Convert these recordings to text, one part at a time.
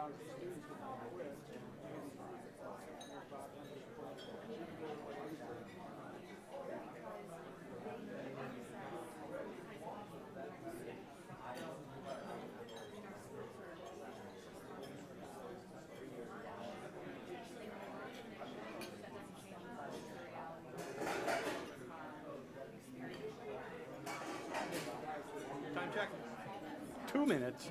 Time check. 2 minutes.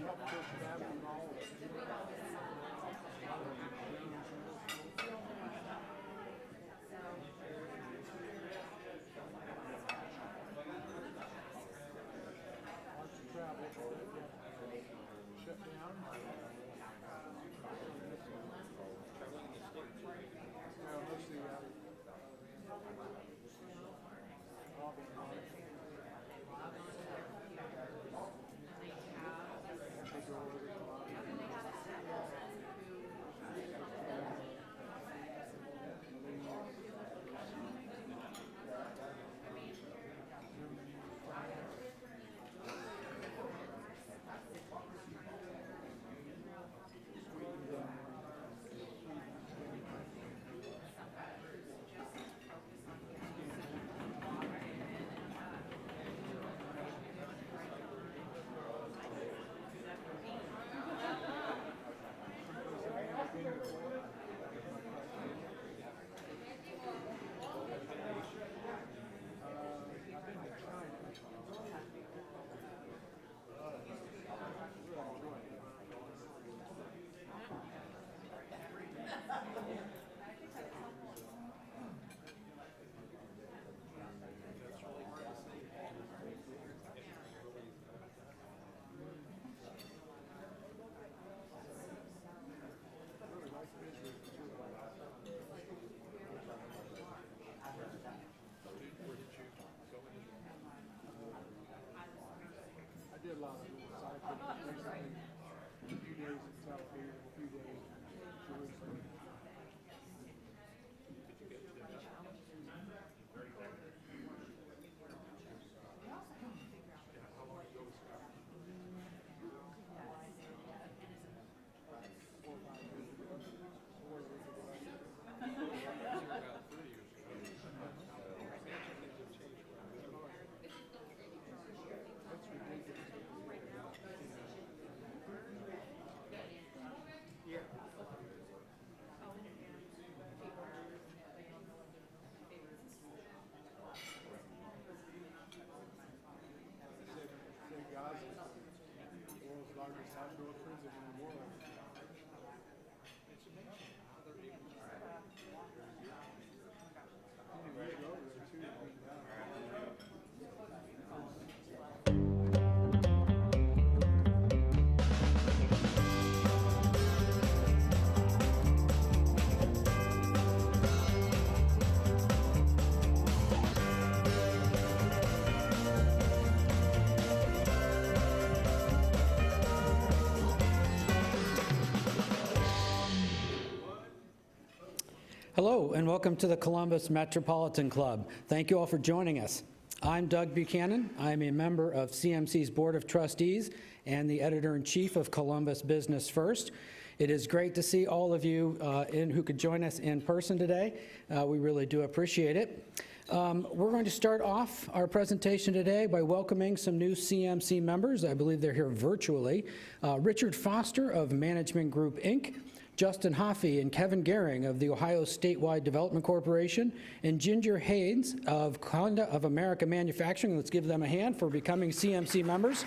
Hello, and welcome to the Columbus Metropolitan Club. Thank you all for joining us. I'm Doug Buchanan. I'm a member of CMC's Board of Trustees and the Editor-in-Chief of Columbus Business First. It is great to see all of you who could join us in person today. We really do appreciate it. We're going to start off our presentation today by welcoming some new CMC members. I believe they're here virtually. Richard Foster of Management Group, Inc., Justin Hoffey and Kevin Gehring of the Ohio Statewide Development Corporation, and Ginger Haynes of Honda of America Manufacturing. Let's give them a hand for becoming CMC members.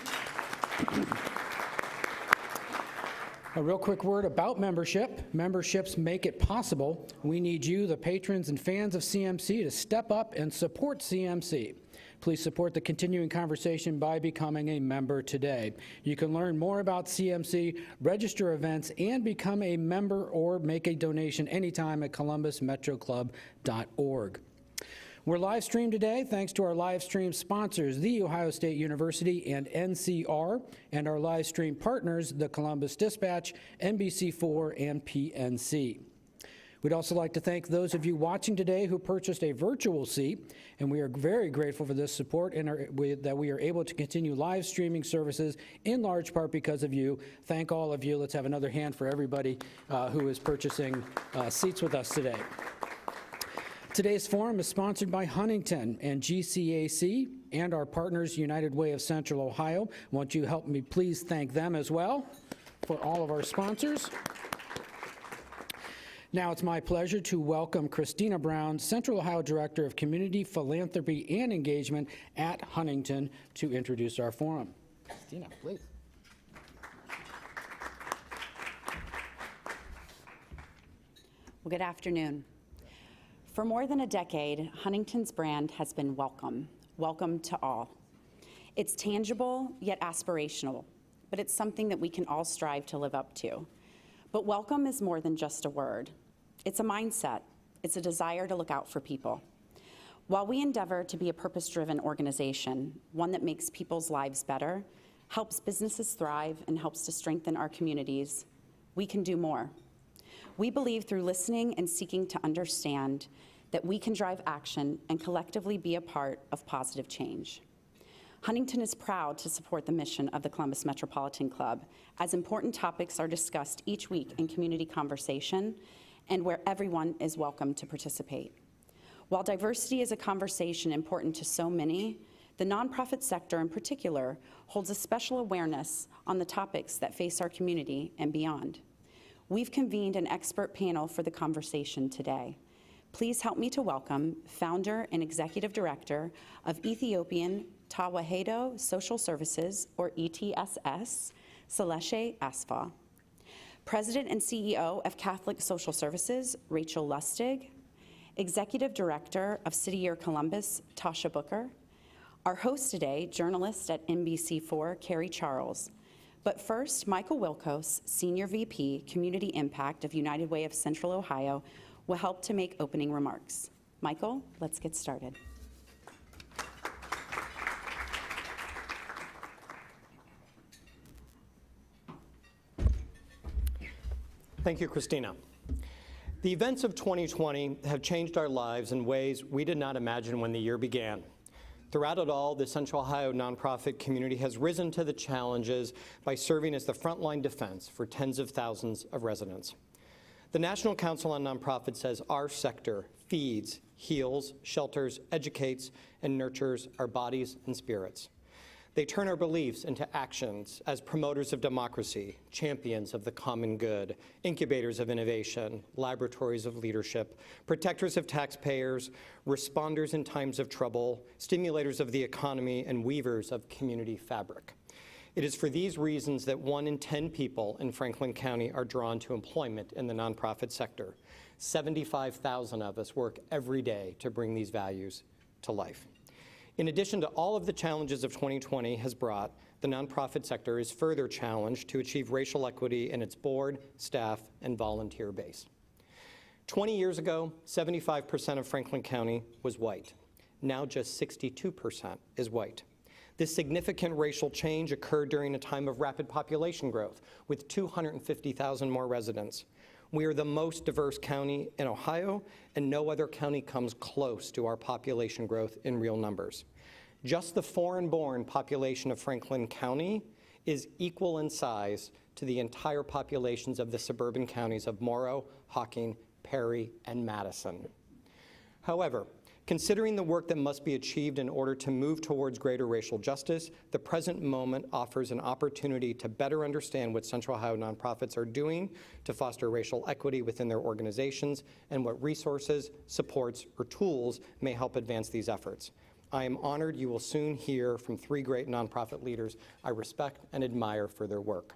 A real quick word about membership. Memberships make it possible. We need you, the patrons and fans of CMC, to step up and support CMC. Please support the continuing conversation by becoming a member today. You can learn more about CMC, register events, and become a member or make a donation anytime at columbusmetroclub.org. We're live streamed today thanks to our live stream sponsors, The Ohio State University and NCR, and our live stream partners, the Columbus Dispatch, NBC4, and PNC. We'd also like to thank those of you watching today who purchased a virtual seat, and we are very grateful for this support and that we are able to continue live streaming services in large part because of you. Thank all of you. Let's have another hand for everybody who is purchasing seats with us today. Today's forum is sponsored by Huntington and GCAC and our partners, United Way of Central Ohio. Won't you help me please thank them as well for all of our sponsors? Now it's my pleasure to welcome Christina Brown, Central Ohio Director of Community Philanthropy and Engagement at Huntington, to introduce our forum. Christina, please. Well, good afternoon. For more than a decade, Huntington's brand has been welcome, welcome to all. It's tangible yet aspirational, but it's something that we can all strive to live up to. But welcome is more than just a word. It's a mindset. It's a desire to look out for people. While we endeavor to be a purpose-driven organization, one that makes people's lives better, helps businesses thrive, and helps to strengthen our communities, we can do more. We believe through listening and seeking to understand that we can drive action and collectively be a part of positive change. Huntington is proud to support the mission of the Columbus Metropolitan Club, as important topics are discussed each week in community conversation and where everyone is welcome to participate. While diversity is a conversation important to so many, the nonprofit sector in particular holds a special awareness on the topics that face our community and beyond. We've convened an expert panel for the conversation today. Please help me to welcome founder and executive director of Ethiopian Tawahedo Social Services, or ETSS, Seleshe Asfa. President and CEO of Catholic Social Services, Rachel Lustig. Executive Director of City Year Columbus, Tasha Booker. Our host today, journalist at NBC4, Carrie Charles. But first, Michael Wilkos, Senior VP, Community Impact of United Way of Central Ohio, will help to make opening remarks. Michael, let's get started. Thank you, Christina. The events of 2020 have changed our lives in ways we did not imagine when the year began. Throughout it all, the Central Ohio nonprofit community has risen to the challenges by serving as the frontline defense for tens of thousands of residents. The National Council on Nonprofits says our sector feeds, heals, shelters, educates, and nurtures our bodies and spirits. They turn our beliefs into actions as promoters of democracy, champions of the common good, incubators of innovation, laboratories of leadership, protectors of taxpayers, responders in times of trouble, stimulators of the economy, and weavers of community fabric. It is for these reasons that 1 in 10 people in Franklin County are drawn to employment in the nonprofit sector. 75,000 of us work every day to bring these values to life. In addition to all of the challenges of 2020 has brought, the nonprofit sector is further challenged to achieve racial equity in its board, staff, and volunteer base. 20 years ago, 75% of Franklin County was white. Now just 62% is white. This significant racial change occurred during a time of rapid population growth, with 250,000 more residents. We are the most diverse county in Ohio, and no other county comes close to our population growth in real numbers. Just the foreign-born population of Franklin County is equal in size to the entire populations of the suburban counties of Morrow, Hocking, Perry, and Madison. However, considering the work that must be achieved in order to move towards greater racial justice, the present moment offers an opportunity to better understand what Central Ohio nonprofits are doing to foster racial equity within their organizations and what resources, supports, or tools may help advance these efforts. I am honored you will soon hear from 3 great nonprofit leaders I respect and admire for their work.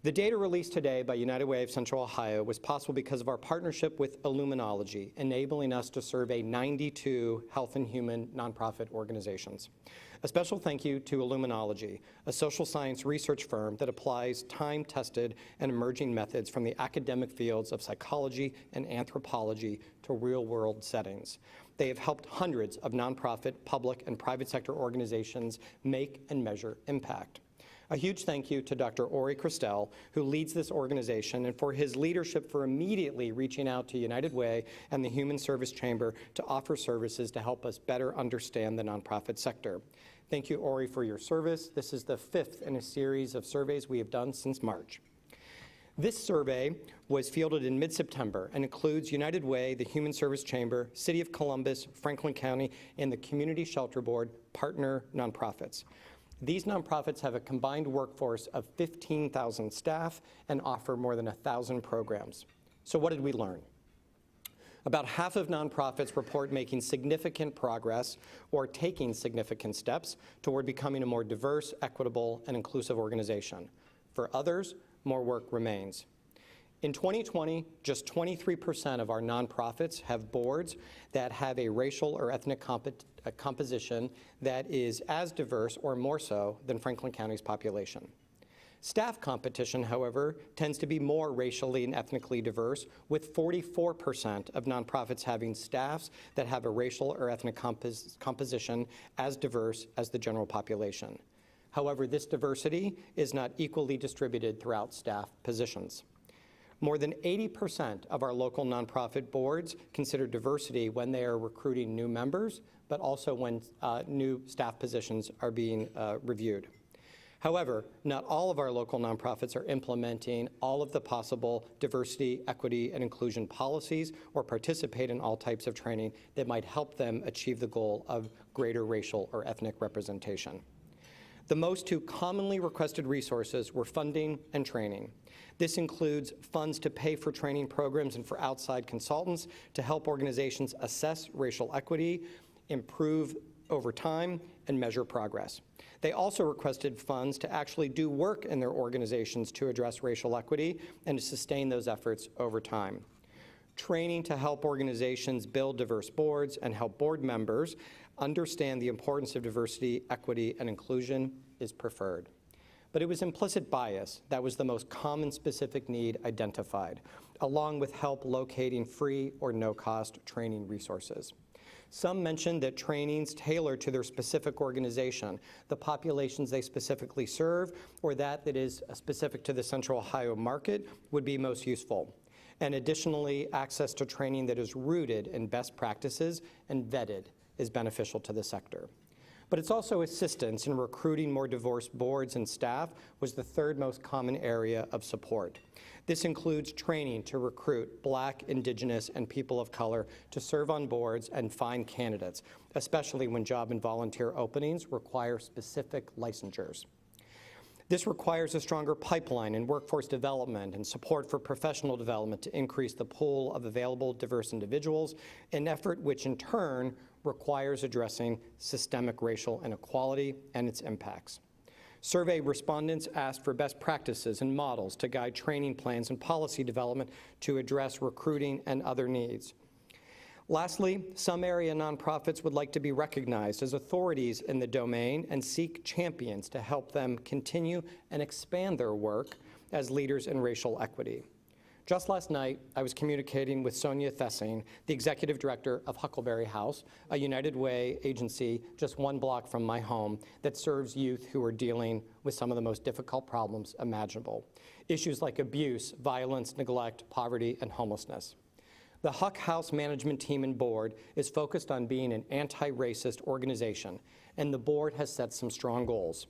The data released today by United Way of Central Ohio was possible because of our partnership with Illuminology, enabling us to survey 92 health and human nonprofit organizations. A special thank you to Illuminology, a social science research firm that applies time-tested and emerging methods from the academic fields of psychology and anthropology to real-world settings. They have helped hundreds of nonprofit, public, and private sector organizations make and measure impact. A huge thank you to Dr. Ori Christel, who leads this organization, and for his leadership for immediately reaching out to United Way and the Human Service Chamber to offer services to help us better understand the nonprofit sector. Thank you, Ori, for your service. This is the 5th in a series of surveys we have done since March. This survey was fielded in mid-September and includes United Way, the Human Service Chamber, City of Columbus, Franklin County, and the Community Shelter Board partner nonprofits. These nonprofits have a combined workforce of 15,000 staff and offer more than 1,000 programs. So what did we learn? About half of nonprofits report making significant progress or taking significant steps toward becoming a more diverse, equitable, and inclusive organization. For others, more work remains. In 2020, just 23% of our nonprofits have boards that have a racial or ethnic composition that is as diverse or more so than Franklin County's population. Staff competition, however, tends to be more racially and ethnically diverse, with 44% of nonprofits having staffs that have a racial or ethnic composition as diverse as the general population. However, this diversity is not equally distributed throughout staff positions. More than 80% of our local nonprofit boards consider diversity when they are recruiting new members, but also when new staff positions are being reviewed. However, not all of our local nonprofits are implementing all of the possible diversity, equity, and inclusion policies or participate in all types of training that might help them achieve the goal of greater racial or ethnic representation. The most two commonly requested resources were funding and training. This includes funds to pay for training programs and for outside consultants to help organizations assess racial equity, improve over time, and measure progress. They also requested funds to actually do work in their organizations to address racial equity and to sustain those efforts over time. Training to help organizations build diverse boards and help board members understand the importance of diversity, equity, and inclusion is preferred. But it was implicit bias that was the most common specific need identified, along with help locating free or no-cost training resources. Some mentioned that trainings tailored to their specific organization, the populations they specifically serve, or that is specific to the Central Ohio market would be most useful. And additionally, access to training that is rooted in best practices and vetted is beneficial to the sector. But it's also assistance in recruiting more diverse boards and staff was the third most common area of support. This includes training to recruit Black, Indigenous, and people of color to serve on boards and find candidates, especially when job and volunteer openings require specific licensures. This requires a stronger pipeline in workforce development and support for professional development to increase the pool of available diverse individuals, an effort which in turn requires addressing systemic racial inequality and its impacts. Survey respondents asked for best practices and models to guide training plans and policy development to address recruiting and other needs. Lastly, some area nonprofits would like to be recognized as authorities in the domain and seek champions to help them continue and expand their work as leaders in racial equity. Just last night, I was communicating with Sonia Thessing, the executive director of Huckleberry House, a United Way agency just one block from my home that serves youth who are dealing with some of the most difficult problems imaginable. Issues like abuse, violence, neglect, poverty, and homelessness. The Huck House management team and board is focused on being an anti-racist organization, and the board has set some strong goals.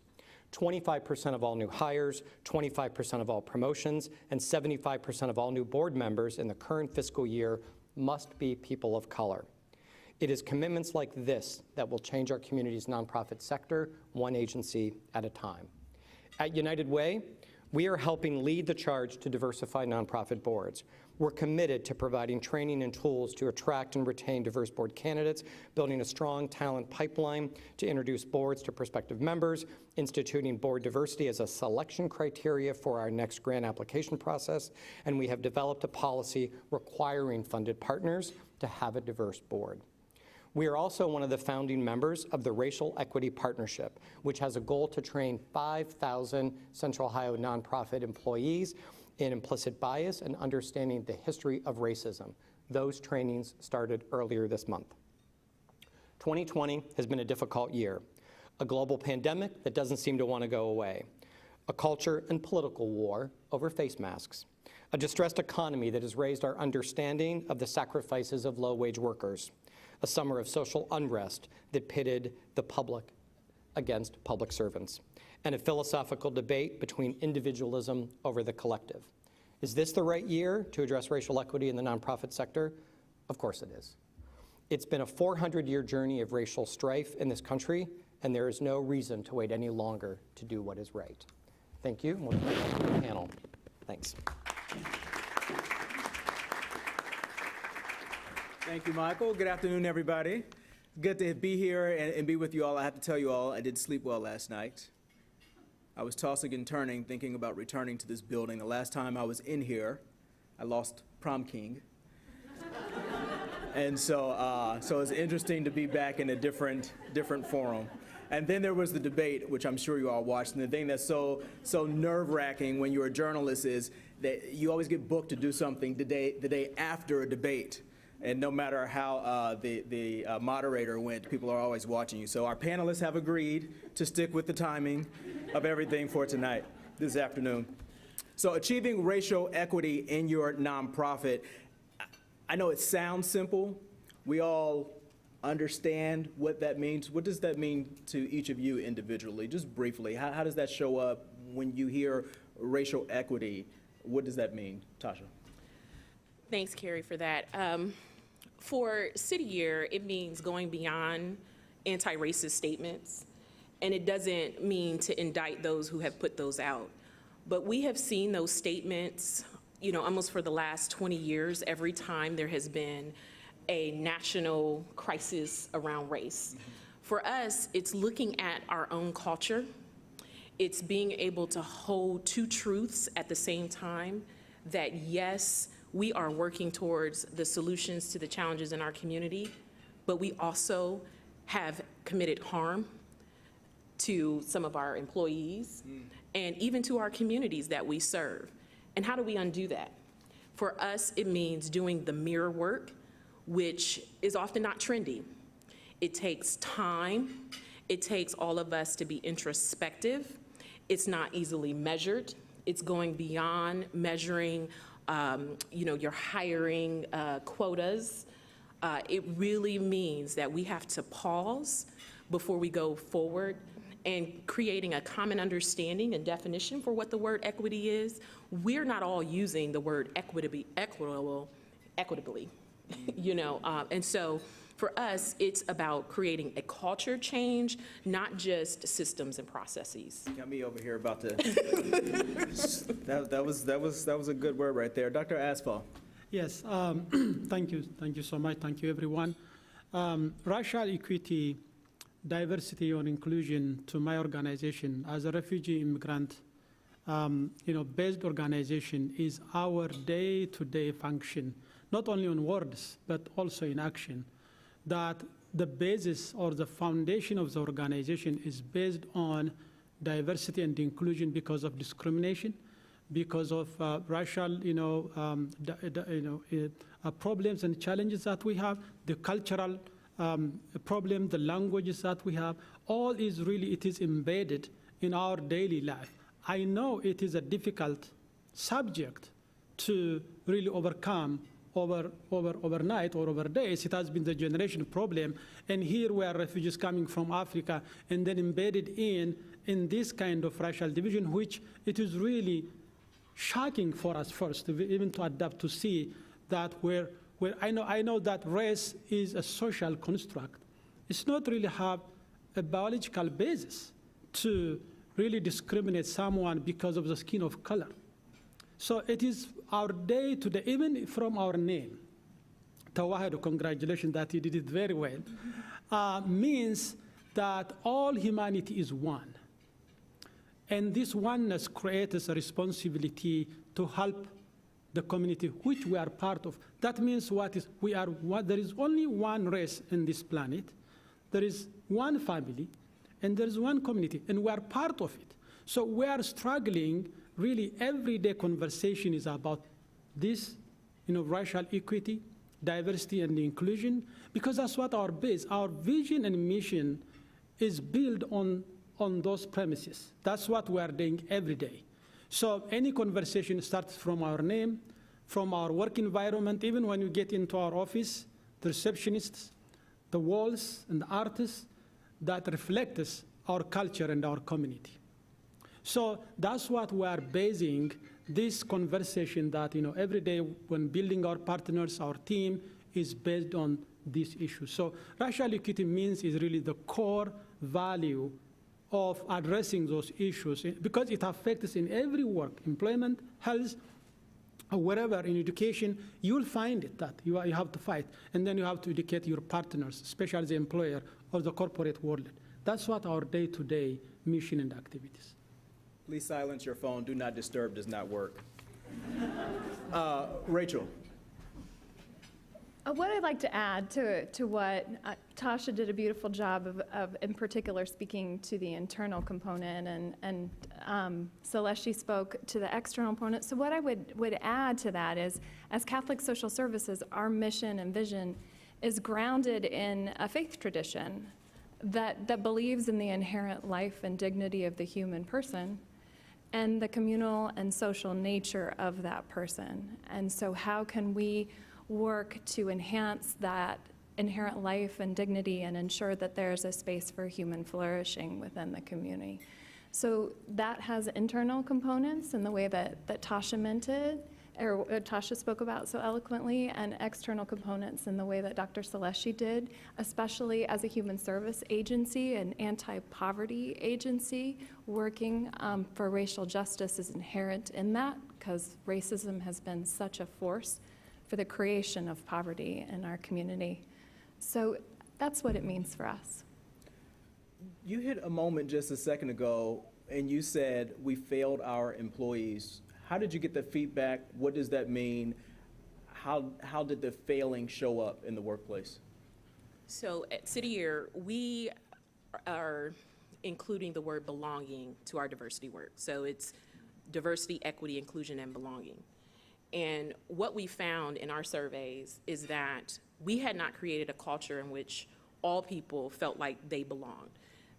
25% of all new hires, 25% of all promotions, and 75% of all new board members in the current fiscal year must be people of color. It is commitments like this that will change our community's nonprofit sector, one agency at a time. At United Way, we are helping lead the charge to diversify nonprofit boards. We're committed to providing training and tools to attract and retain diverse board candidates, building a strong talent pipeline to introduce boards to prospective members, instituting board diversity as a selection criteria for our next grant application process, and we have developed a policy requiring funded partners to have a diverse board. We are also one of the founding members of the Racial Equity Partnership, which has a goal to train 5,000 Central Ohio nonprofit employees in implicit bias and understanding the history of racism. Those trainings started earlier this month. 2020 has been a difficult year, a global pandemic that doesn't seem to want to go away, a culture and political war over face masks, a distressed economy that has raised our understanding of the sacrifices of low-wage workers, a summer of social unrest that pitted the public against public servants, and a philosophical debate between individualism over the collective. Is this the right year to address racial equity in the nonprofit sector? Of course it is. It's been a 400-year journey of racial strife in this country, and there is no reason to wait any longer to do what is right. Thank you, and we'll turn it back to the panel. Thanks. Thank you, Michael. Good afternoon, everybody. Good to be here and be with you all. I have to tell you all, I didn't sleep well last night. I was tossing and turning, thinking about returning to this building. The last time I was in here, I lost prom king. And so it's interesting to be back in a different forum. And then there was the debate, which I'm sure you all watched. And the thing that's so nerve-wracking when you're a journalist is that you always get booked to do something the day after a debate. And no matter how the moderator went, people are always watching you. So our panelists have agreed to stick with the timing of everything for tonight, this afternoon. So achieving racial equity in your nonprofit, I know it sounds simple. We all understand what that means. What does that mean to each of you individually? Just briefly, how does that show up when you hear racial equity? What does that mean? Tasha. Thanks, Carrie, for that. For City Year, it means going beyond anti-racist statements, and it doesn't mean to indict those who have put those out. But we have seen those statements, almost for the last 20 years, every time there has been a national crisis around race. For us, it's looking at our own culture. It's being able to hold two truths at the same time, that yes, we are working towards the solutions to the challenges in our community, but we also have committed harm to some of our employees and even to our communities that we serve. And how do we undo that? For us, it means doing the mirror work, which is often not trendy. It takes time. It takes all of us to be introspective. It's not easily measured. It's going beyond measuring your hiring quotas. It really means that we have to pause before we go forward and creating a common understanding and definition for what the word equity is. We're not all using the word equitably, and so for us, it's about creating a culture change, not just systems and processes. Got me over here about to. that was a good word right there, Dr. Asfal. Yes, thank you so much. Thank you, everyone. Racial equity, diversity, and inclusion to my organization as a refugee immigrant, based organization is our day-to-day function, not only on words but also in action. That the basis or the foundation of the organization is based on diversity and inclusion because of discrimination, because of racial, problems and challenges that we have, the cultural problem, the languages that we have, it is embedded in our daily life. I know it is a difficult subject to really overcome overnight or over days. It has been the generation problem, and here we are refugees coming from Africa and then embedded in this kind of racial division, which it is really shocking for us first, even to adapt to see that where I know that race is a social construct. It's not really have a biological basis to really discriminate someone because of the skin of color. So it is our day-to-day, even from our name. Tawahid, congratulations that you did it very well, means that all humanity is one. And this oneness creates a responsibility to help the community which we are part of. That means there is only one race in this planet, there is one family, and there is one community, and we are part of it. So we are struggling. Really, everyday conversation is about this, racial equity, diversity, and inclusion, because that's what our vision and mission is built on on those premises. That's what we are doing every day. So any conversation starts from our name, from our work environment. Even when you get into our office, the receptionists, the walls and the artists, that reflects our culture and our community. So that's what we are basing this conversation that, every day when building our partners, our team is based on these issues. So racial equity means is really the core value of addressing those issues because it affects in every work, employment, health, or wherever in education, you'll find it that you have to fight. And then you have to educate your partners, especially the employer or the corporate world. That's what our day-to-day mission and activities. Please silence your phone. Do not disturb does not work. Rachel. What I'd like to add to what Tasha did a beautiful job of in particular speaking to the internal component, and Celeste spoke to the external component. So what I would add to that is, as Catholic Social Services, our mission and vision is grounded in a faith tradition that believes in the inherent life and dignity of the human person and the communal and social nature of that person. And so how can we work to enhance that inherent life and dignity and ensure that there's a space for human flourishing within the community? So that has internal components in the way that Tasha meant it, or Tasha spoke about so eloquently, and external components in the way that Dr. Celeste did, especially as a human service agency, an anti-poverty agency. Working for racial justice is inherent in that because racism has been such a force for the creation of poverty in our community. So that's what it means for us. You hit a moment just a second ago, and you said we failed our employees. How did you get the feedback? What does that mean? How did the failing show up in the workplace? So at City Year, we are including the word belonging to our diversity work. So it's diversity, equity, inclusion, and belonging. And what we found in our surveys is that we had not created a culture in which all people felt like they belonged.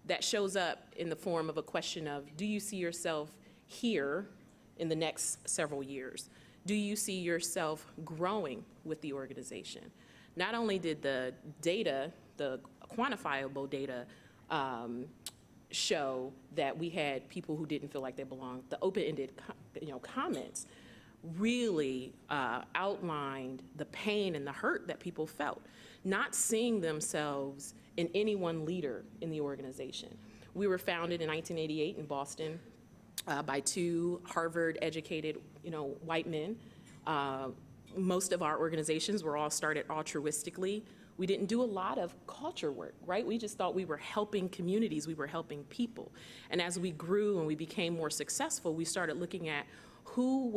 That shows up in the form of a question of, do you see yourself here in the next several years? Do you see yourself growing with the organization? Not only did the data, the quantifiable data, show that we had people who didn't feel like they belonged, the open-ended comments really outlined the pain and the hurt that people felt, not seeing themselves in any one leader in the organization. We were founded in 1988 in Boston by two Harvard-educated, white men. Most of our organizations were all started altruistically. We didn't do a lot of culture work, right? We just thought we were helping communities, we were helping people. And as we grew and we became more successful, we started looking at who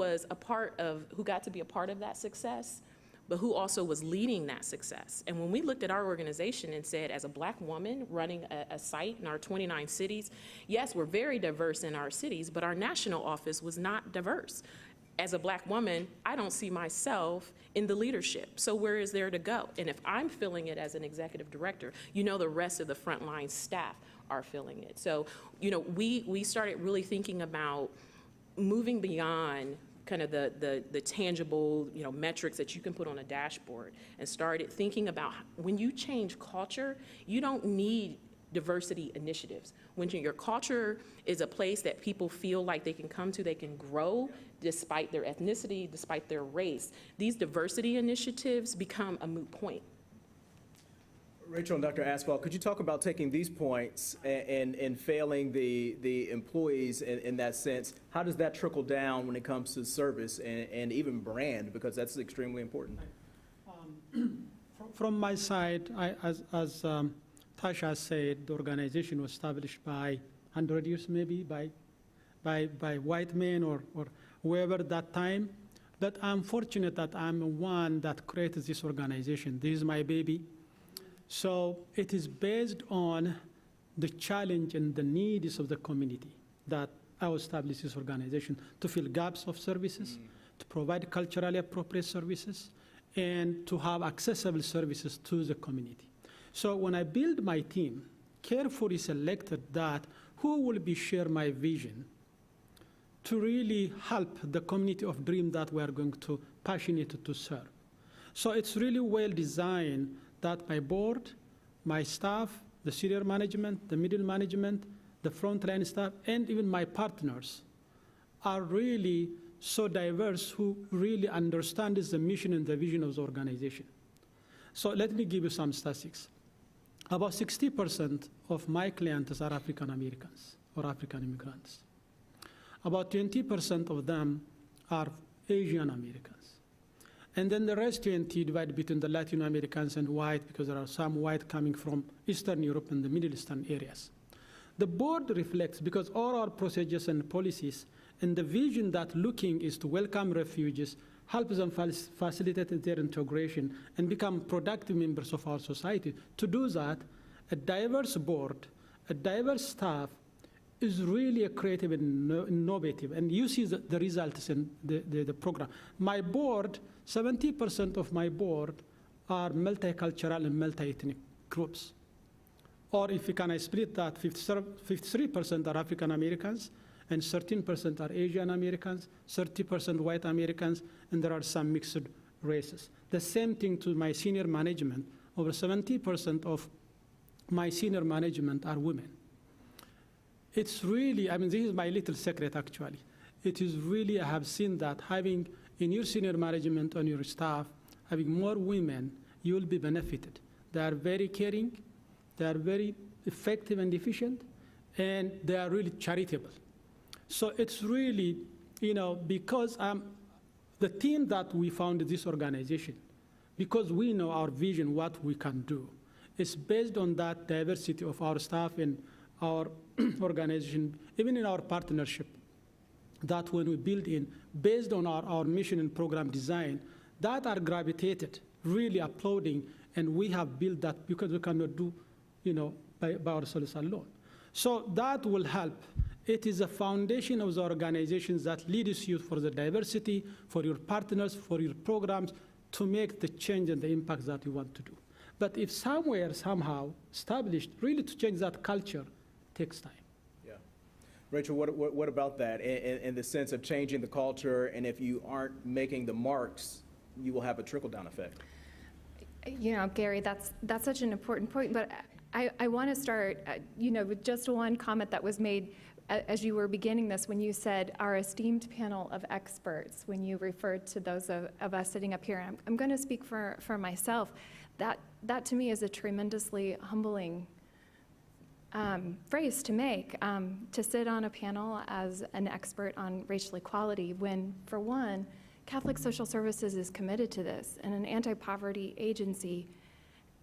got to be a part of that success, but who also was leading that success. And when we looked at our organization and said, as a Black woman running a site in our 29 cities, yes, we're very diverse in our cities, but our national office was not diverse. As a Black woman, I don't see myself in the leadership. So where is there to go? And if I'm feeling it as an executive director, the rest of the frontline staff are feeling it. So, we started really thinking about moving beyond kind of the tangible, metrics that you can put on a dashboard, and started thinking about when you change culture, you don't need diversity initiatives. When your culture is a place that people feel like they can come to, they can grow despite their ethnicity, despite their race, these diversity initiatives become a moot point. Rachel and Dr. Asphalt, could you talk about taking these points and failing the employees in that sense? How does that trickle down when it comes to service and even brand, because that's extremely important? From my side, as Tasha said, the organization was established by 100 years maybe by white men or whoever that time. But I'm fortunate that I'm one that created this organization. This is my baby. So it is based on the challenge and the needs of the community that I established this organization to fill gaps of services, to provide culturally appropriate services, and to have accessible services to the community. So when I build my team, carefully selected that who will be share my vision to really help the community of dream that we are going to passionate to serve. So it's really well designed that my board, my staff, the senior management, the middle management, the frontline staff, and even my partners are really so diverse who really understand the mission and the vision of the organization. So let me give you some statistics. About 60% of my clients are African Americans or African immigrants. About 20% of them are Asian Americans. And then the rest 20 divided between the Latin Americans and white, because there are some white coming from Eastern Europe and the Middle Eastern areas. The board reflects, because all our procedures and policies and the vision that looking is to welcome refugees, help them facilitate their integration and become productive members of our society. To do that, a diverse board, a diverse staff is really a creative and innovative. And you see the results in the program. My board, 70% of my board are multicultural and multi-ethnic groups. Or if you can, I split that, 53% are African Americans, and 13% are Asian Americans, 30% white Americans, and there are some mixed races. The same thing to my senior management. Over 70% of my senior management are women. It's really, I mean, this is my little secret actually. It is really, I have seen that having in your senior management on your staff, having more women, you will be benefited. They are very caring, they are very effective and efficient, and they are really charitable. So it's really, because the team that we founded this organization, because we know our vision, what we can do, is based on that diversity of our staff and our organization, even in our partnership, that when we build in, based on our mission and program design, that are gravitated, really applauding, and we have built that because we cannot do, by ourselves alone. So that will help. It is a foundation of the organizations that leads you for the diversity, for your partners, for your programs, to make the change and the impact that you want to do. But if somewhere, somehow, established, really to change that culture, takes time. Yeah. Rachel, what about that in the sense of changing the culture, and if you aren't making the marks, you will have a trickle-down effect? Gary, that's such an important point, but I want to start, with just one comment that was made as you were beginning this, when you said our esteemed panel of experts, when you referred to those of us sitting up here. I'm going to speak for myself. That to me is a tremendously humbling phrase to make, to sit on a panel as an expert on racial equality when, for one, Catholic Social Services is committed to this and an anti-poverty agency,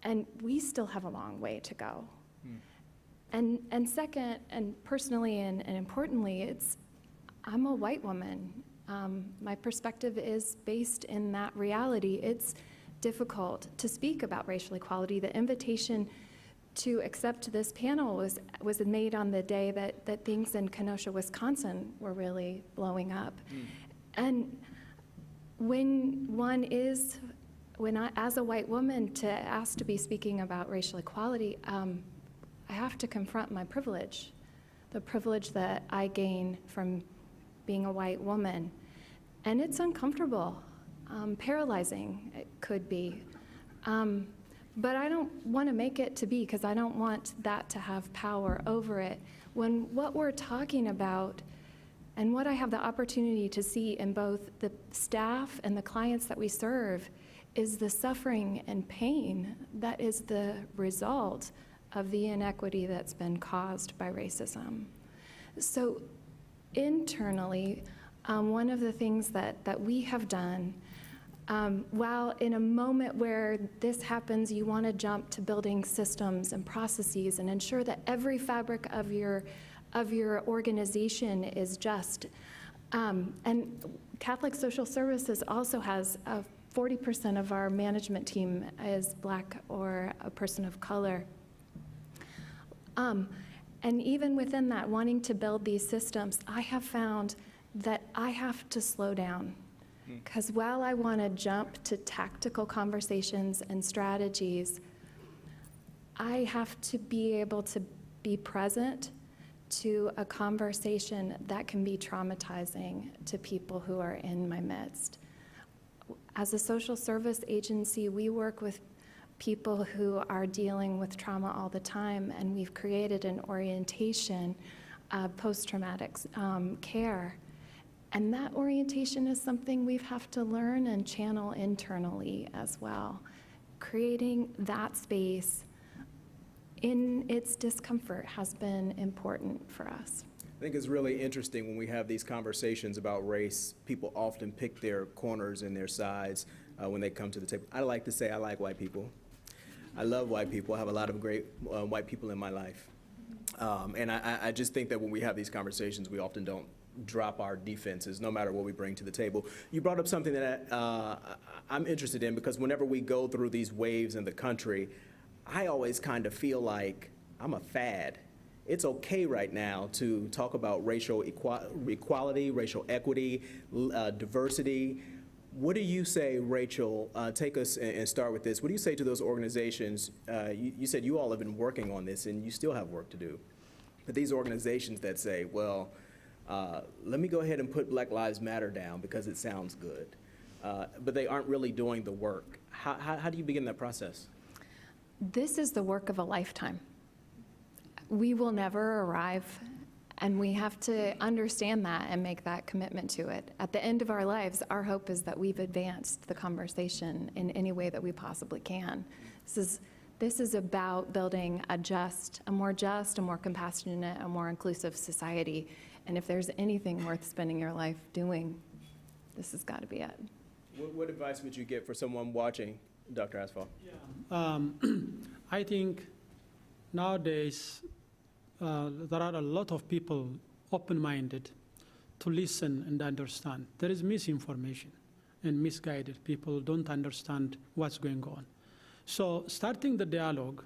and we still have a long way to go. And second, and personally and importantly, I'm a white woman. My perspective is based in that reality. It's difficult to speak about racial equality. The invitation to accept this panel was made on the day that things in Kenosha, Wisconsin were really blowing up. And as a white woman, to ask to be speaking about racial equality, I have to confront my privilege, the privilege that I gain from being a white woman. And it's uncomfortable, paralyzing, it could be. But I don't want to make it to be, because I don't want that to have power over it. When what we're talking about, and what I have the opportunity to see in both the staff and the clients that we serve, is the suffering and pain that is the result of the inequity that's been caused by racism. So internally, one of the things that we have done, while in a moment where this happens, you want to jump to building systems and processes and ensure that every fabric of your organization is just. And Catholic Social Services also has 40% of our management team is Black or a person of color. And even within that, wanting to build these systems, I have found that I have to slow down. Because while I want to jump to tactical conversations and strategies, I have to be able to be present to a conversation that can be traumatizing to people who are in my midst. As a social service agency, we work with people who are dealing with trauma all the time, and we've created an orientation of post-traumatic care. And that orientation is something we have to learn and channel internally as well. Creating that space in its discomfort has been important for us. I think it's really interesting when we have these conversations about race, people often pick their corners and their sides when they come to the table. I like to say I like white people. I love white people. I have a lot of great white people in my life. And I just think that when we have these conversations, we often don't drop our defenses, no matter what we bring to the table. You brought up something that I'm interested in, because whenever we go through these waves in the country, I always kind of feel like I'm a fad. It's okay right now to talk about racial equality, racial equity, diversity. What do you say, Rachel, take us and start with this. What do you say to those organizations? You said you all have been working on this and you still have work to do. But these organizations that say, well, let me go ahead and put Black Lives Matter down because it sounds good. But they aren't really doing the work. How do you begin that process? This is the work of a lifetime. We will never arrive, and we have to understand that and make that commitment to it. At the end of our lives, our hope is that we've advanced the conversation in any way that we possibly can. This is about building a more just, a more compassionate, a more inclusive society. And if there's anything worth spending your life doing, this has got to be it. What advice would you give for someone watching, Dr. Asphalt? I think nowadays there are a lot of people open-minded to listen and understand. There is misinformation and misguided. People don't understand what's going on. So starting the dialogue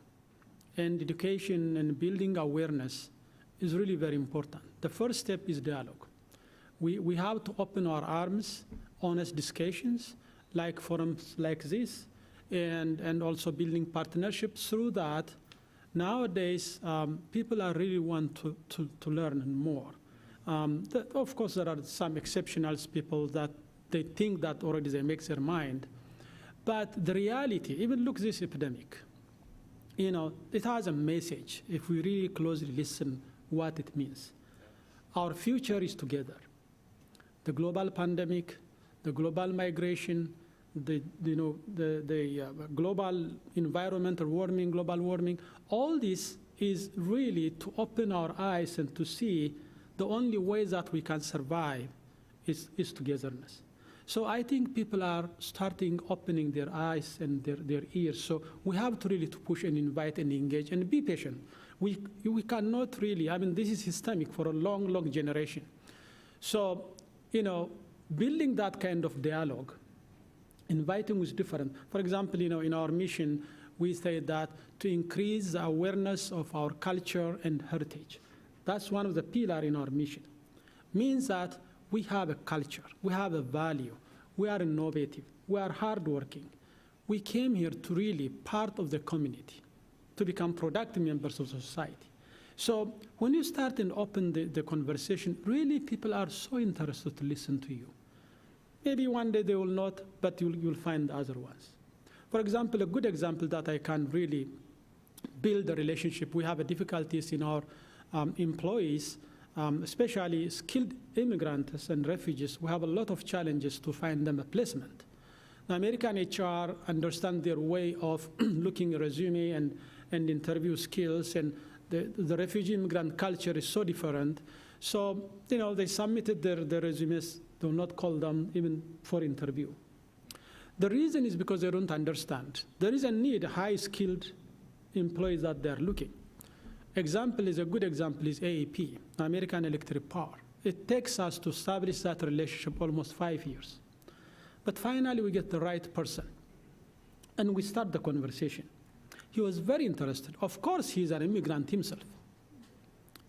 and education and building awareness is really very important. The first step is dialogue. We have to open our arms, honest discussions, like forums like this, and also building partnerships. Through that, nowadays, people are really want to learn more. Of course, there are some exceptional people that they think that already they make their mind. But the reality, even look this epidemic, it has a message if we really closely listen what it means. Our future is together. The global pandemic, the global migration, the global environmental warming, global warming, all this is really to open our eyes and to see the only way that we can survive is togetherness. So I think people are starting opening their eyes and their ears. So we have to really to push and invite and engage and be patient. We cannot really, this is systemic for a long, long generation. So, building that kind of dialogue, inviting was different. For example, in our mission, we say that to increase the awareness of our culture and heritage. That's one of the pillars in our mission. Means that we have a culture, we have a value, we are innovative, we are hardworking. We came here to really part of the community, to become productive members of society. So when you start and open the conversation, really people are so interested to listen to you. Maybe one day they will not, but you'll find other ones. For example, a good example that I can really build a relationship, we have difficulties in our employees, especially skilled immigrants and refugees. We have a lot of challenges to find them a placement. The American HR understand their way of looking at resume and interview skills, and the refugee immigrant culture is so different. So, they submitted their resumes, do not call them even for interview. The reason is because they don't understand. There is a need, high-skilled employees that they're looking. A good example is AEP, American Electric Power. It takes us to establish that relationship almost 5 years. But finally, we get the right person, and we start the conversation. He was very interested. Of course, he's an immigrant himself.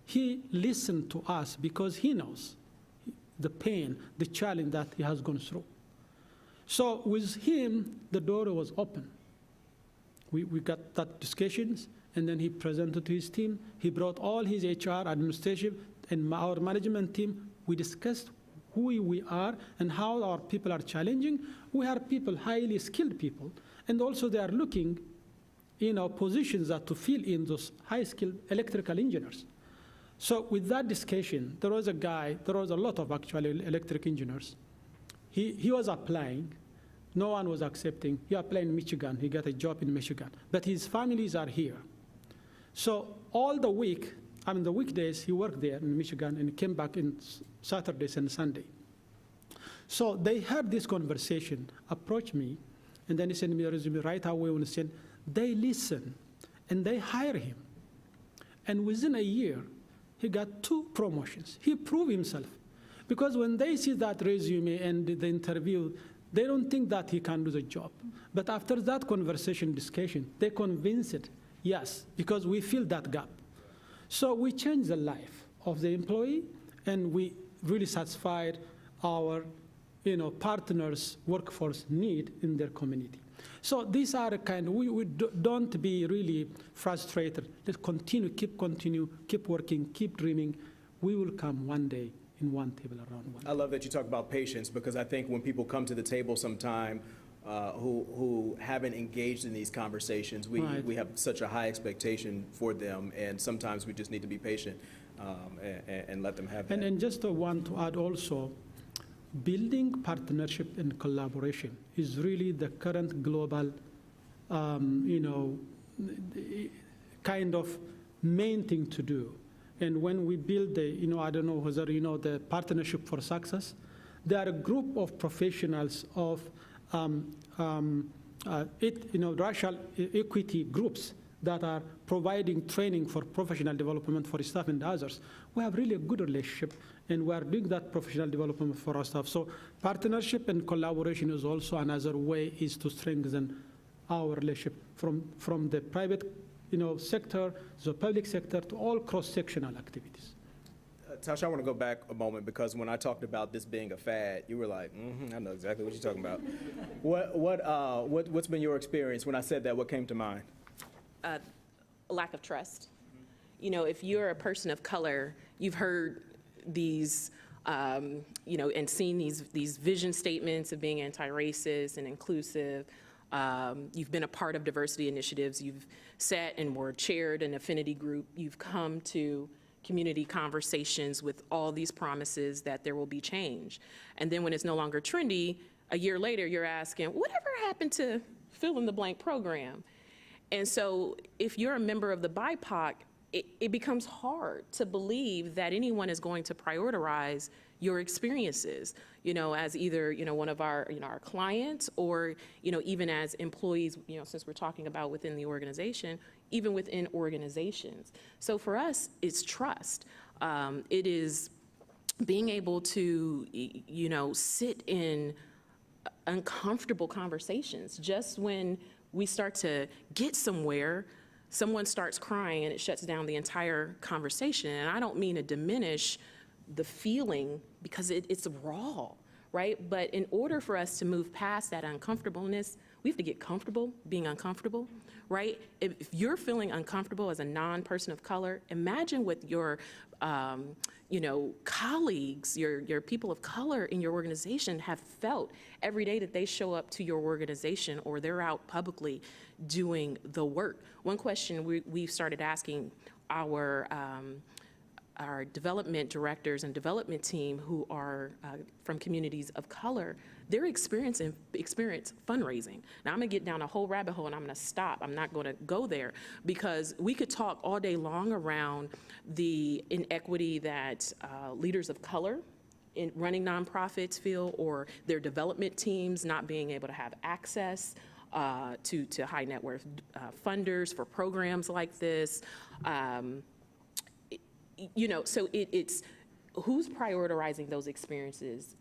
He listened to us because he knows the pain, the challenge that he has gone through. So with him, the door was open. We got that discussions, and then he presented to his team. He brought all his HR, administrative, and our management team. We discussed who we are and how our people are challenging. We are people, highly skilled people, and also they are looking, positions that to fill in those high-skilled electrical engineers. So with that discussion, there was a lot of actually electric engineers. He was applying. No one was accepting. He applied in Michigan. He got a job in Michigan. But his families are here. So all the weekdays, he worked there in Michigan and came back in Saturdays and Sunday. So they heard this conversation, approached me, and then he sent me a resume right away and said, they listen, and they hire him. And within a year, he got 2 promotions. He proved himself. Because when they see that resume and the interview, they don't think that he can do the job. But after that conversation, discussion, they convince it, yes, because we fill that gap. So we changed the life of the employee, and we really satisfied our partners' workforce need in their community. So these are we don't be really frustrated. Let's continue, keep working, keep dreaming. We will come one day in one table around one. I love that you talk about patience, because I think when people come to the table sometime who haven't engaged in these conversations, we have such a high expectation for them, and sometimes we just need to be patient and let them have that. And just want to add also, building partnership and collaboration is really the current global, kind of main thing to do. And when we build I don't know whether the Partnership for Success, they are a group of professionals of racial equity groups that are providing training for professional development for staff and others. We have really a good relationship, and we are doing that professional development for our staff. So partnership and collaboration is also another way is to strengthen our relationship from the private sector, the public sector, to all cross-sectional activities. Tasha, I want to go back a moment, because when I talked about this being a fad, you were like, I know exactly what you're talking about. What's been your experience when I said that? What came to mind? Lack of trust. If you're a person of color, you've heard these, and seen these vision statements of being anti-racist and inclusive. You've been a part of diversity initiatives. You've sat and were chaired an affinity group. You've come to community conversations with all these promises that there will be change. And then when it's no longer trendy, a year later, you're asking, whatever happened to fill in the blank program? And so if you're a member of the BIPOC, it becomes hard to believe that anyone is going to prioritize your experiences, as either, one of our, our clients, or, even as employees, since we're talking about within the organization, even within organizations. So for us, it's trust. It is being able to, sit in uncomfortable conversations. Just when we start to get somewhere, someone starts crying and it shuts down the entire conversation. And I don't mean to diminish the feeling, because it's raw, right? But in order for us to move past that uncomfortableness, we have to get comfortable being uncomfortable, right? If you're feeling uncomfortable as a non-person of color, imagine what your colleagues, your people of color in your organization have felt every day that they show up to your organization or they're out publicly doing the work. One question we've started asking our development directors and development team who are from communities of color, their experience fundraising. Now I'm gonna get down a whole rabbit hole and I'm gonna stop. I'm not gonna go there, because we could talk all day long around the inequity that leaders of color in running nonprofits feel, or their development teams not being able to have access to high net worth funders for programs like this. So it's who's prioritizing those experiences,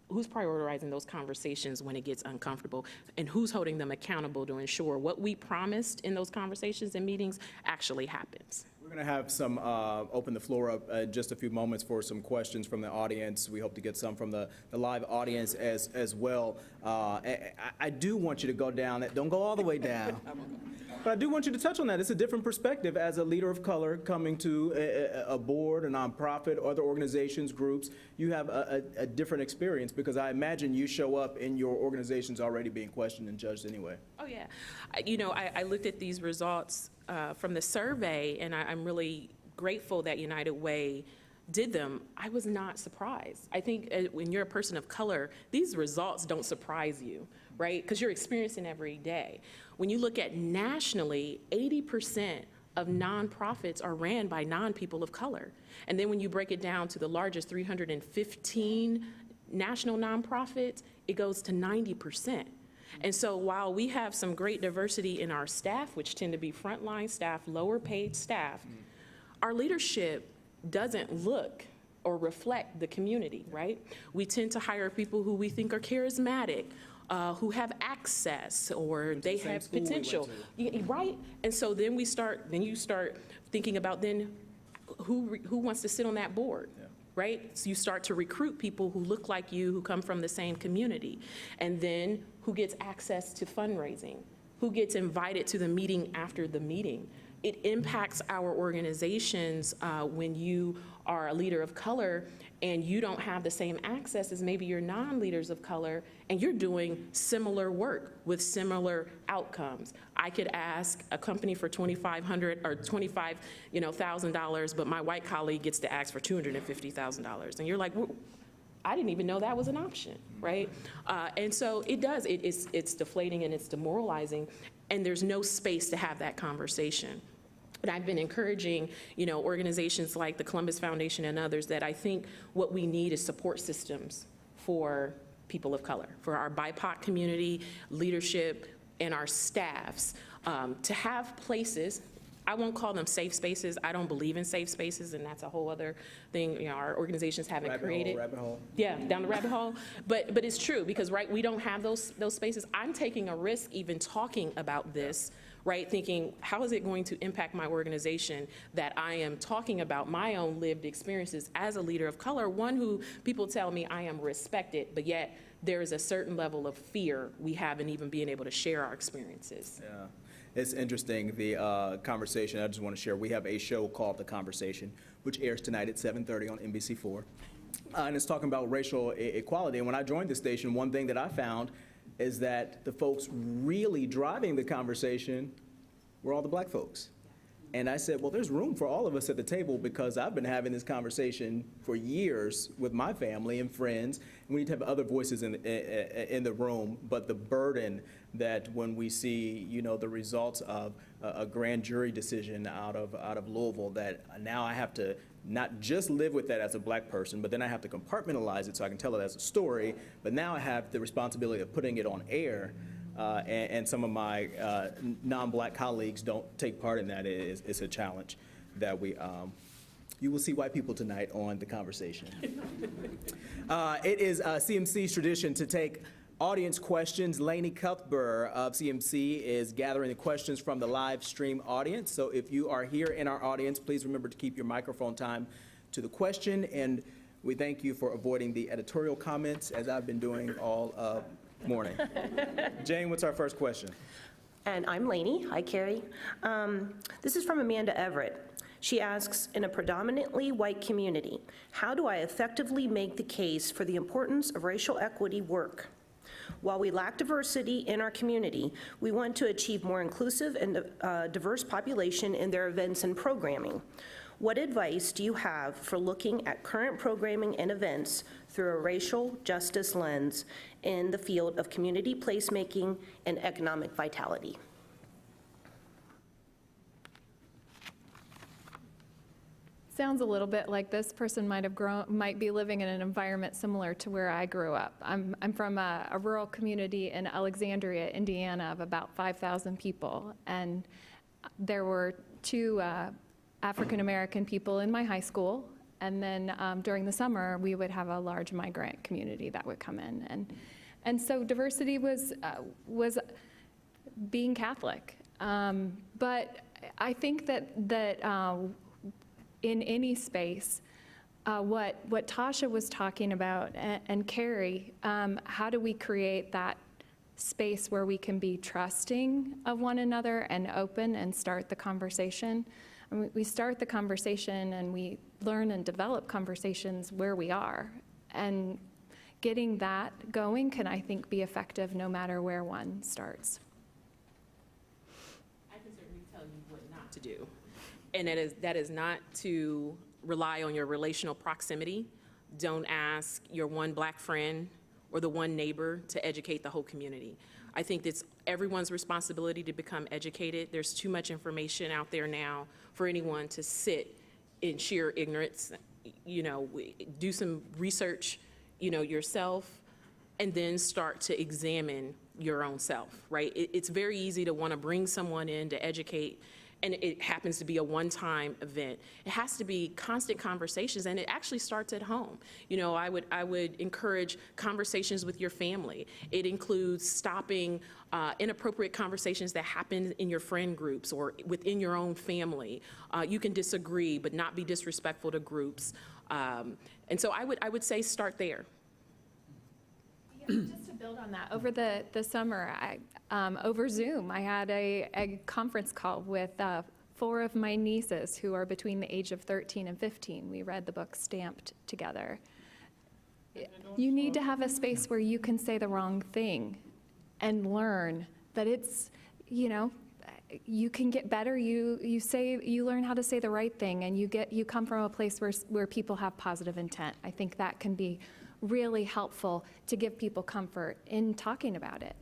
who's prioritizing those conversations when it gets uncomfortable, and who's holding them accountable to ensure what we promised in those conversations and meetings actually happens. We're going to have some, open the floor up in just a few moments for some questions from the audience. We hope to get some from the live audience as well. I do want you to go down, don't go all the way down. But I do want you to touch on that. It's a different perspective as a leader of color coming to a board, a nonprofit, other organizations, groups. You have a different experience because I imagine you show up in your organizations already being questioned and judged anyway. Oh, yeah. I looked at these results from the survey, and I'm really grateful that United Way did them. I was not surprised. I think when you're a person of color, these results don't surprise you, right? Because you're experiencing every day. When you look at nationally, 80% of nonprofits are ran by non-people of color. And then when you break it down to the largest 315 national nonprofits, it goes to 90%. And so while we have some great diversity in our staff, which tend to be frontline staff, lower paid staff, our leadership doesn't look or reflect the community, right? We tend to hire people who we think are charismatic, who have access, or they have potential, right? And so then you start thinking about then who wants to sit on that board, right? So you start to recruit people who look like you, who come from the same community, and then who gets access to fundraising, who gets invited to the meeting after the meeting. It impacts our organizations when you are a leader of color and you don't have the same access as maybe your non-leaders of color, and you're doing similar work with similar outcomes. I could ask a company for $2,500 or $25,000, but my white colleague gets to ask for $250,000, and you're like, well, I didn't even know that was an option, right? And so it's deflating and it's demoralizing, and there's no space to have that conversation. But I've been encouraging, organizations like the Columbus Foundation and others that I think what we need is support systems for people of color, for our BIPOC community, leadership, and our staffs to have places. I won't call them safe spaces. I don't believe in safe spaces, and that's a whole other thing our organizations haven't created. Rabbit hole. Yeah, down the rabbit hole. But it's true because, right, we don't have those spaces. I'm taking a risk even talking about this, right, thinking how is it going to impact my organization that I am talking about my own lived experiences as a leader of color, one who people tell me I am respected, but yet there is a certain level of fear we have in even being able to share our experiences. Yeah. It's interesting, the conversation I just want to share. We have a show called The Conversation, which airs tonight at 7:30 on NBC4. And it's talking about racial equality. And when I joined the station, one thing that I found is that the folks really driving the conversation were all the black folks. And I said, well, there's room for all of us at the table because I've been having this conversation for years with my family and friends. And we need to have other voices in the room. But the burden that when we see, the results of a grand jury decision out of Louisville, that now I have to not just live with that as a black person, but then I have to compartmentalize it so I can tell it as a story. But now I have the responsibility of putting it on air. And some of my non-black colleagues don't take part in that. It's a challenge that you will see white people tonight on The Conversation. It is CMC's tradition to take audience questions. Lainey Cuthbert of CMC is gathering the questions from the live stream audience. So if you are here in our audience, please remember to keep your microphone time to the question. And we thank you for avoiding the editorial comments, as I've been doing all morning. Jane, what's our first question? And I'm Lainey. Hi, Carrie. This is from Amanda Everett. She asks, in a predominantly white community, how do I effectively make the case for the importance of racial equity work? While we lack diversity in our community, we want to achieve more inclusive and diverse population in their events and programming. What advice do you have for looking at current programming and events through a racial justice lens in the field of community placemaking and economic vitality? Sounds a little bit like this person might be living in an environment similar to where I grew up. I'm from a rural community in Alexandria, Indiana, of about 5,000 people, and there were two African-American people in my high school, and then during the summer, we would have a large migrant community that would come in, and so diversity was being Catholic. But I think that in any space, what Tasha was talking about and Carrie, how do we create that space where we can be trusting of one another and open and start the conversation. And we start the conversation and we learn and develop conversations where we are. And getting that going can, I think, be effective no matter where one starts. I can certainly tell you what not to do. And that is not to rely on your relational proximity. Don't ask your one black friend or the one neighbor to educate the whole community. I think it's everyone's responsibility to become educated. There's too much information out there now for anyone to sit in sheer ignorance. You know, do some research, you know, yourself, and then start to examine your own self, right? It's very easy to want to bring someone in to educate, and it happens to be a one-time event. It has to be constant conversations, and it actually starts at home. You know, I would encourage conversations with your family. It includes stopping inappropriate conversations that happen in your friend groups or within your own family. You can disagree, but not be disrespectful to groups. And so I would say start there. Just to build on that, over the summer, over Zoom, I had a conference call with 4 of my nieces who are between the age of 13 and 15. We read the book Stamped together. You need to have a space where you can say the wrong thing and learn that it's, you know, you can get better. You learn how to say the right thing, and you come from a place where people have positive intent. I think that can be really helpful to give people comfort in talking about it.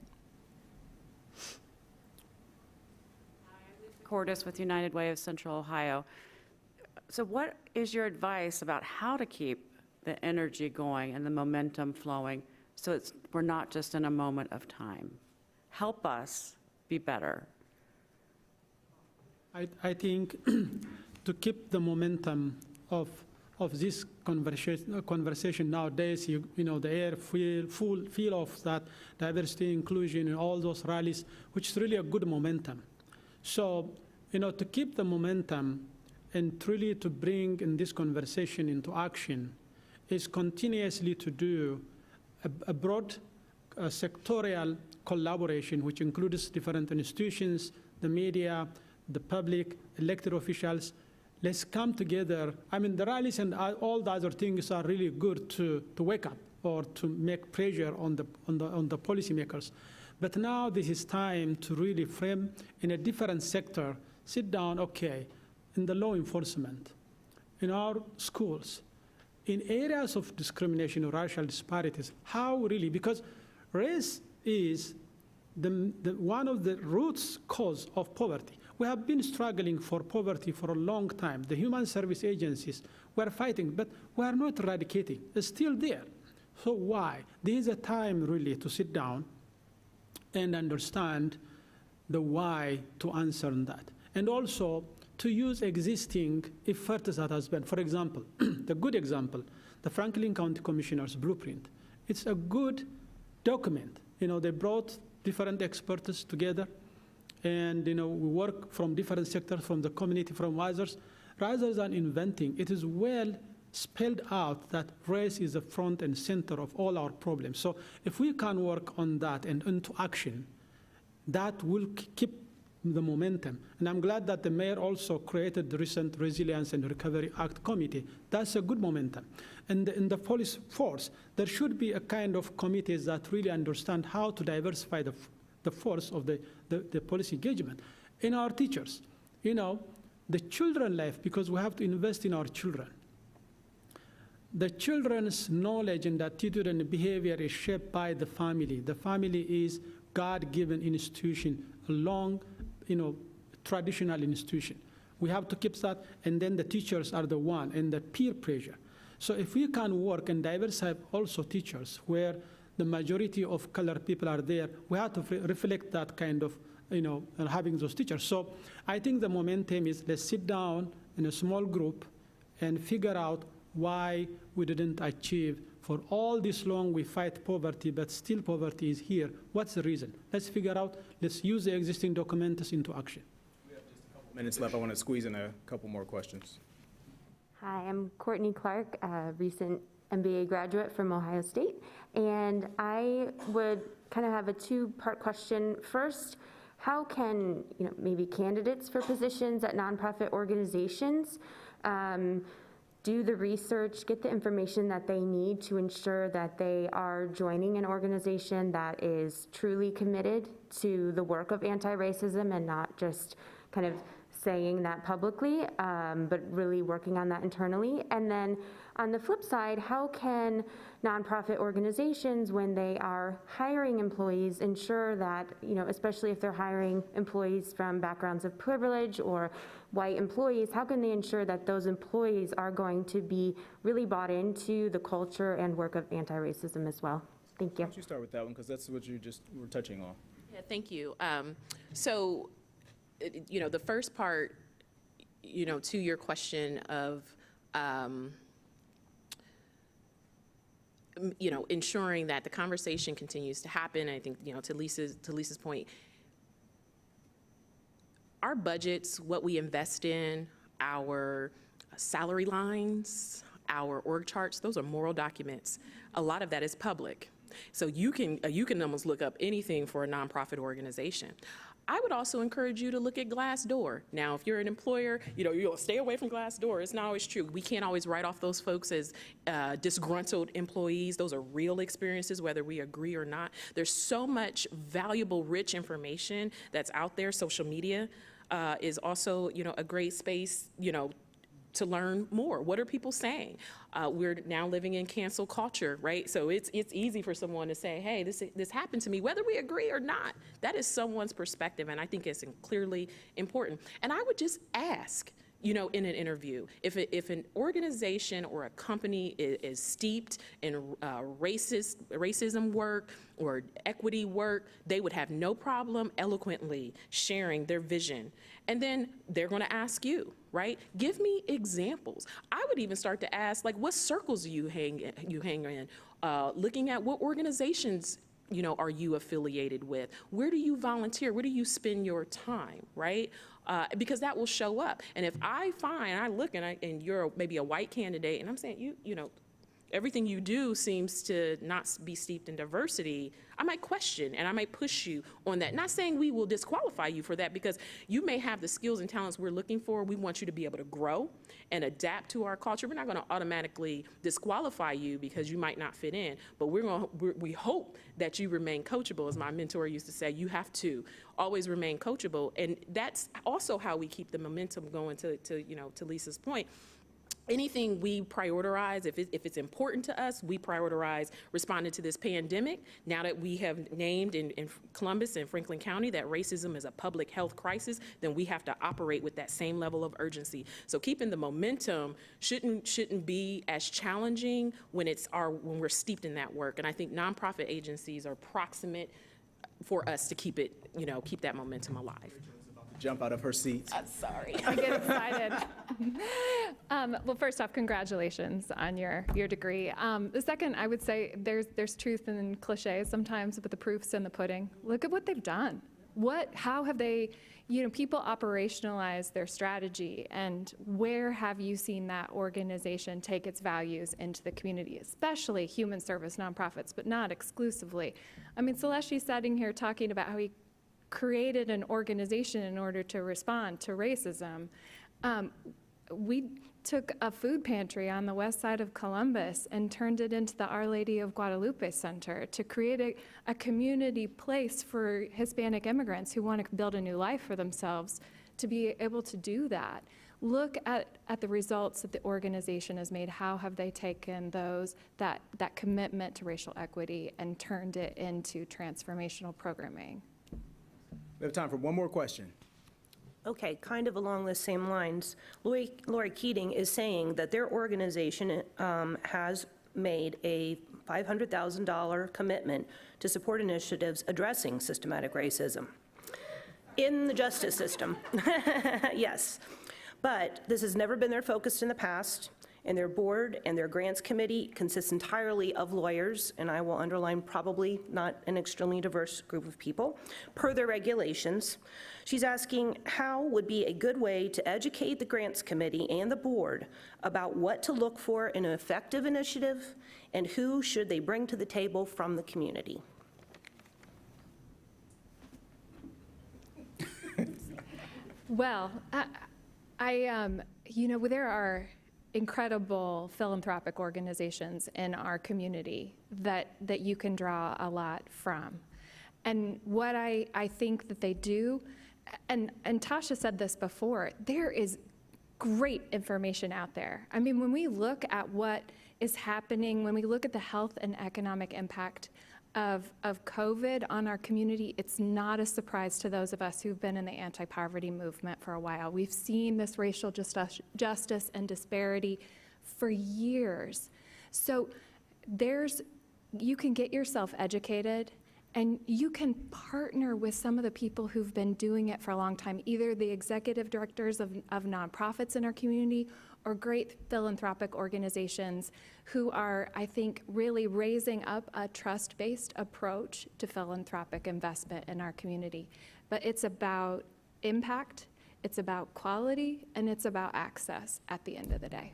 Cordis with United Way of Central Ohio. So what is your advice about how to keep the energy going and the momentum flowing so we're not just in a moment of time? Help us be better. I think to keep the momentum of this conversation nowadays, you know, the air full of that diversity, inclusion, and all those rallies, which is really a good momentum. So, you know, to keep the momentum and truly to bring in this conversation into action is continuously to do a broad sectorial collaboration, which includes different institutions, the media, the public, elected officials. Let's come together. I mean, the rallies and all the other things are really good to wake up or to make pressure on the policymakers. But now this is time to really frame in a different sector, sit down, okay, in the law enforcement, in our schools, in areas of discrimination or racial disparities, how really, because race is one of the roots cause of poverty. We have been struggling for poverty for a long time. The human service agencies were fighting, but we are not eradicating. It's still there. So why? There is a time really to sit down and understand the why to answer that. And also to use existing efforts that has been, for example, the good example, the Franklin County Commissioner's Blueprint. It's a good document. You know, they brought different experts together, and you know, we work from different sectors, from the community, from others. Rather than inventing, it is well spelled out that race is the front and center of all our problems. So if we can work on that and into action, that will keep the momentum. And I'm glad that the mayor also created the recent Resilience and Recovery Act Committee. That's a good momentum. And in the police force, there should be a kind of committees that really understand how to diversify the force of the policy engagement. In our teachers, you know, the children life, because we have to invest in our children. The children's knowledge and attitude and behavior is shaped by the family. The family is God-given institution, a long, you know, traditional institution. We have to keep that, and then the teachers are the one, and the peer pressure. So if we can work and diversify also teachers, where the majority of colored people are there, we have to reflect that kind of, you know, having those teachers. So I think the momentum is, let's sit down in a small group and figure out why we didn't achieve. For all this long, we fight poverty, but still poverty is here. What's the reason? Let's figure out, let's use the existing documents into action. We have just a couple minutes left. I want to squeeze in a couple more questions. Hi, I'm Courtney Clark, a recent MBA graduate from Ohio State, and I would kind of have a two-part question. First, how can maybe candidates for positions at nonprofit organizations do the research, get the information that they need to ensure that they are joining an organization that is truly committed to the work of anti-racism and not just kind of saying that publicly, but really working on that internally? And then on the flip side, how can nonprofit organizations, when they are hiring employees, ensure that, especially if they're hiring employees from backgrounds of privilege or white employees, how can they ensure that those employees are going to be really bought into the culture and work of anti-racism as well? Thank you. Why don't you start with that one, because that's what you just were touching on. Yeah, thank you. The first part, to your question of, ensuring that the conversation continues to happen. I think, to Lisa's point, our budgets, what we invest in, our salary lines, our org charts, those are moral documents. A lot of that is public. So you can almost look up anything for a nonprofit organization. I would also encourage you to look at Glassdoor. Now, if you're an employer, you'll stay away from Glassdoor. It's not always true. We can't always write off those folks as disgruntled employees. Those are real experiences, whether we agree or not. There's so much valuable, rich information that's out there. Social media is also, a great space, to learn more. What are people saying? We're now living in cancel culture, right? So it's easy for someone to say, hey, this happened to me, whether we agree or not. That is someone's perspective, and I think it's clearly important. And I would just ask, in an interview, if an organization or a company is steeped in racism work or equity work, they would have no problem eloquently sharing their vision. And then they're going to ask you, right? Give me examples. I would even start to ask, like, what circles do you hang in? Looking at what organizations are you affiliated with? Where do you volunteer? Where do you spend your time, right? Because that will show up. And if I look and you're maybe a white candidate, and I'm saying, everything you do seems to not be steeped in diversity, I might question and I might push you on that. Not saying we will disqualify you for that, because you may have the skills and talents we're looking for. We want you to be able to grow and adapt to our culture. We're not going to automatically disqualify you because you might not fit in, but we hope that you remain coachable. As my mentor used to say, you have to always remain coachable. And that's also how we keep the momentum going, to Lisa's point. Anything we prioritize, if it's important to us, we prioritize responding to this pandemic. Now that we have named in Columbus and Franklin County that racism is a public health crisis, then we have to operate with that same level of urgency. So keeping the momentum shouldn't be as challenging when we're steeped in that work. And I think nonprofit agencies are proximate for us to keep that momentum alive. Jump out of her seat. I'm sorry. I get excited. Well, first off, congratulations on your degree. The second, I would say there's truth in cliches sometimes, but the proof's in the pudding. Look at what they've done. How have they, people operationalize their strategy, and where have you seen that organization take its values into the community, especially human service nonprofits, but not exclusively. I mean, Celeste's sitting here talking about how he created an organization in order to respond to racism. We took a food pantry on the west side of Columbus and turned it into the Our Lady of Guadalupe Center to create a community place for Hispanic immigrants who want to build a new life for themselves to be able to do that. Look at the results that the organization has made. How have they taken that commitment to racial equity and turned it into transformational programming? We have time for one more question. Okay, kind of along the same lines, Lori Keating is saying that their organization has made a $500,000 commitment to support initiatives addressing systematic racism in the justice system. Yes, but this has never been their focus in the past. and their board and their grants committee consists entirely of lawyers, and I will underline probably not an extremely diverse group of people, per their regulations. She's asking how would be a good way to educate the grants committee and the board about what to look for in an effective initiative and who should they bring to the table from the community. Well, you know, there are incredible philanthropic organizations in our community that you can draw a lot from. And what I think that they do, and Tasha said this before, there is great information out there. I mean, when we look at what is happening, when we look at the health and economic impact of COVID on our community, it's not a surprise to those of us who've been in the anti-poverty movement for a while. We've seen this racial justice and disparity for years. So you can get yourself educated, and you can partner with some of the people who've been doing it for a long time, either the executive directors of nonprofits in our community or great philanthropic organizations who are, I think, really raising up a trust-based approach to philanthropic investment in our community. But it's about impact, it's about quality, and it's about access at the end of the day.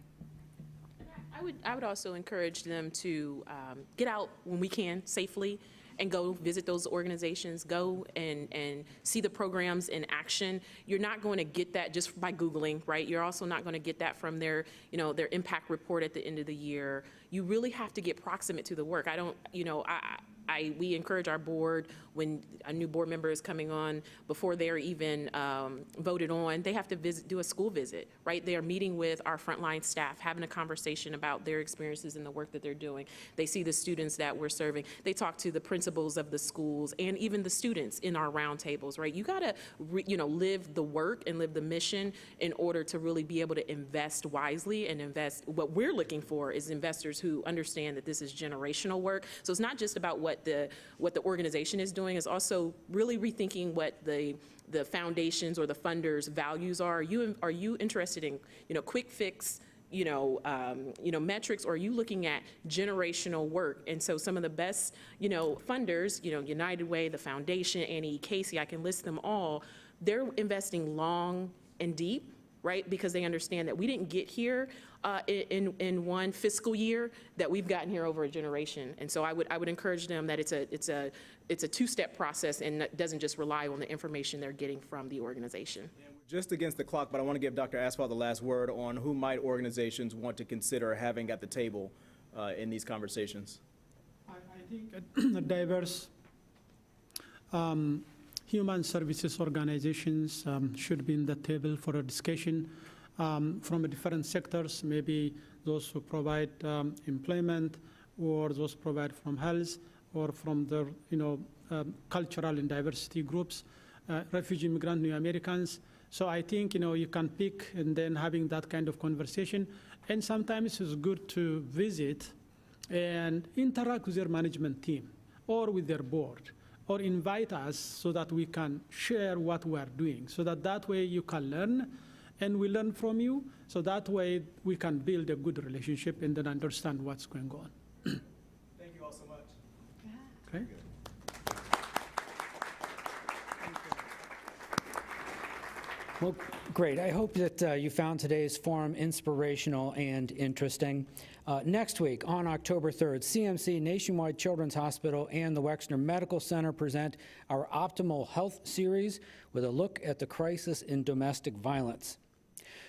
I would also encourage them to get out when we can safely and go visit those organizations, go and see the programs in action. You're not going to get that just by Googling, right? You're also not going to get that from their impact report at the end of the year. You really have to get proximate to the work. We encourage our board, when a new board member is coming on, before they're even voted on, they have to do a school visit, right? They are meeting with our frontline staff, having a conversation about their experiences and the work that they're doing. They see the students that we're serving. They talk to the principals of the schools and even the students in our roundtables, right? You gotta, live the work and live the mission in order to really be able to invest wisely and invest. What we're looking for is investors who understand that this is generational work. So it's not just about what the organization is doing, is also really rethinking what the foundations or the funders' values are. Are you interested in quick fix metrics, or are you looking at generational work? And so some of the best funders, United Way, the foundation, Annie Casey, I can list them all. They're investing long and deep, right? Because they understand that we didn't get here in one fiscal year, that we've gotten here over a generation. And so I would encourage them that it's a two-step process and it doesn't just rely on the information they're getting from the organization. And we're just against the clock, but I want to give Dr. Asphalt the last word on who might organizations want to consider having at the table in these conversations. I think diverse human services organizations should be in the table for a discussion from different sectors, maybe those who provide employment, or those provide from health, or from the cultural and diversity groups, refugee, immigrant, new Americans. So I think you can pick and then having that kind of conversation. And sometimes it's good to visit and interact with their management team or with their board, or invite us so that we can share what we are doing, so that way you can learn and we learn from you, so that way we can build a good relationship and then understand what's going on. Thank you all so much. Okay. Well, great. I hope that you found today's forum inspirational and interesting. Next week, on October 3rd, CMC, Nationwide Children's Hospital, and the Wexner Medical Center present our Optimal Health series with a look at the crisis in domestic violence.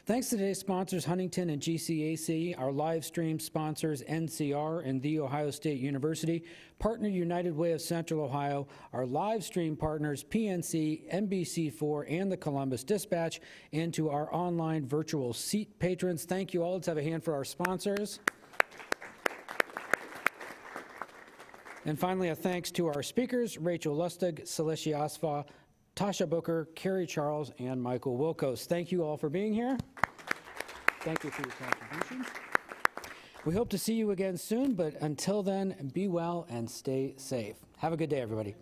Thanks to today's sponsors, Huntington and GCAC, our live stream sponsors, NCR and The Ohio State University, partner United Way of Central Ohio, our live stream partners, PNC, NBC4, and the Columbus Dispatch, and to our online virtual seat patrons. Thank you all. Let's have a hand for our sponsors. And finally, a thanks to our speakers, Rachel Lustig, Celestia Asfa, Tasha Booker, Carrie Charles, and Michael Wilkos. Thank you all for being here. Thank you for your contributions. We hope to see you again soon, but until then, be well and stay safe. Have a good day, everybody.